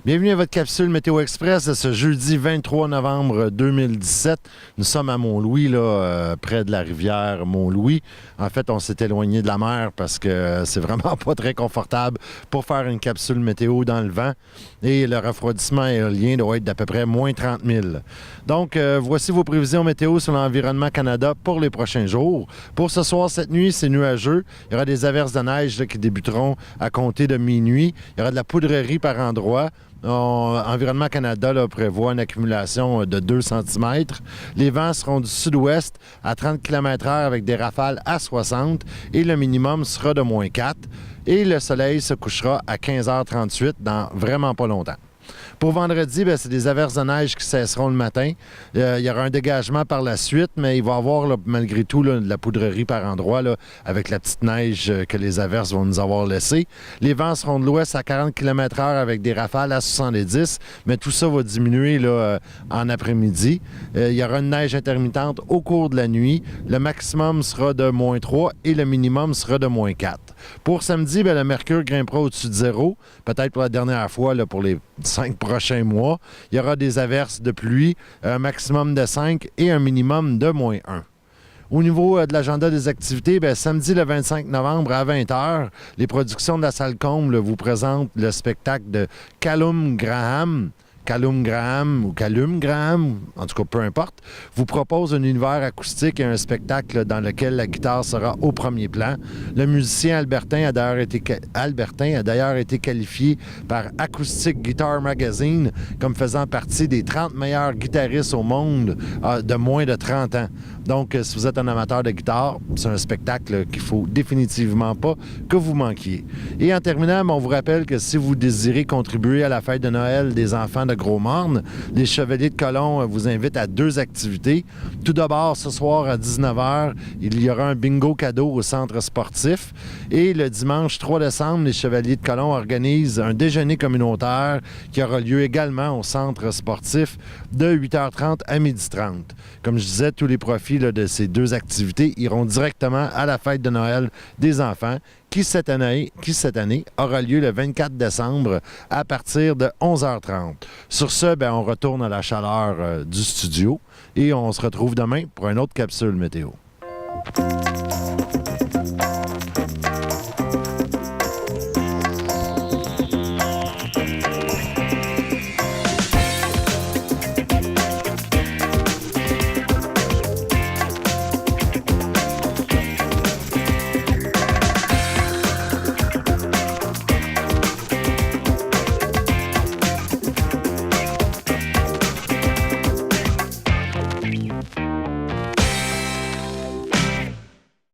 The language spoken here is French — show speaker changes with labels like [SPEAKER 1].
[SPEAKER 1] Bienvenue à votre capsule Météo Express de ce jeudi 23 novembre 2017. Nous sommes à Mont-Louis, près de la rivière Mont-Louis. En fait, on s'est éloigné de la mer parce que c'est vraiment pas très confortable pour faire une capsule météo dans le vent. Et le refroidissement aérien doit être d'à peu près moins 30 000. Donc, voici vos prévisions météo sur l'Environnement Canada pour les prochains jours. Pour ce soir, cette nuit, c'est nuageux. Il y aura des averses de neige qui débuteront à compter de minuit. Il y aura de la poudrerie par endroits. Environnement Canada prévoit une accumulation de 2 cm. Les vents seront du sud-ouest à 30 km/h avec des rafales à 60 et le minimum sera de moins 4. Et le soleil se couchera à 15h38 dans vraiment pas longtemps. Pour vendredi, c'est des averses de neige qui cesseront le matin. Il y aura un dégagement par la suite, mais il va y avoir malgré tout de la poudrerie par endroits avec la petite neige que les averses vont nous avoir laissée. Les vents seront de l'ouest à 40 km/h avec des rafales à 70, mais tout ça va diminuer en après-midi. Il y aura une neige intermittente au cours de la nuit. Le maximum sera de moins 3 et le minimum sera de moins 4. Pour samedi, le mercure grimpera au-dessus de 0, peut-être pour la dernière fois pour les 5 prochains mois. Il y aura des averses de pluie, un maximum de 5 et un minimum de moins 1. Au niveau de l'agenda des activités, samedi le 25 novembre à 20h, les productions de la Salle Comble vous présentent le spectacle de Callum Graham, en tout cas peu importe, vous propose un univers acoustique et un spectacle dans lequel la guitare sera au premier plan. Le musicien Albertin a d'ailleurs été qualifié par Acoustic Guitar Magazine comme faisant partie des 30 meilleurs guitaristes au monde de moins de 30 ans. Donc, si vous êtes un amateur de guitare, c'est un spectacle qu'il ne faut définitivement pas que vous manquiez. Et en terminant, on vous rappelle que si vous désirez contribuer à la fête de Noël des enfants de Gros-Morne, les Chevaliers de Colomb vous invitent à 2 activités. Tout d'abord, ce soir à 19h, il y aura un bingo cadeau au centre sportif. Et le dimanche 3 décembre, les Chevaliers de Colomb organisent un déjeuner communautaire qui aura lieu également au centre sportif de 8h30 à 12h30. Comme je disais, tous les profits de ces 2 activités iront directement à la fête de Noël des enfants qui cette année aura lieu le 24 décembre à partir de 11h30. Sur ce, on retourne à la chaleur du studio et on se retrouve demain pour une autre capsule météo.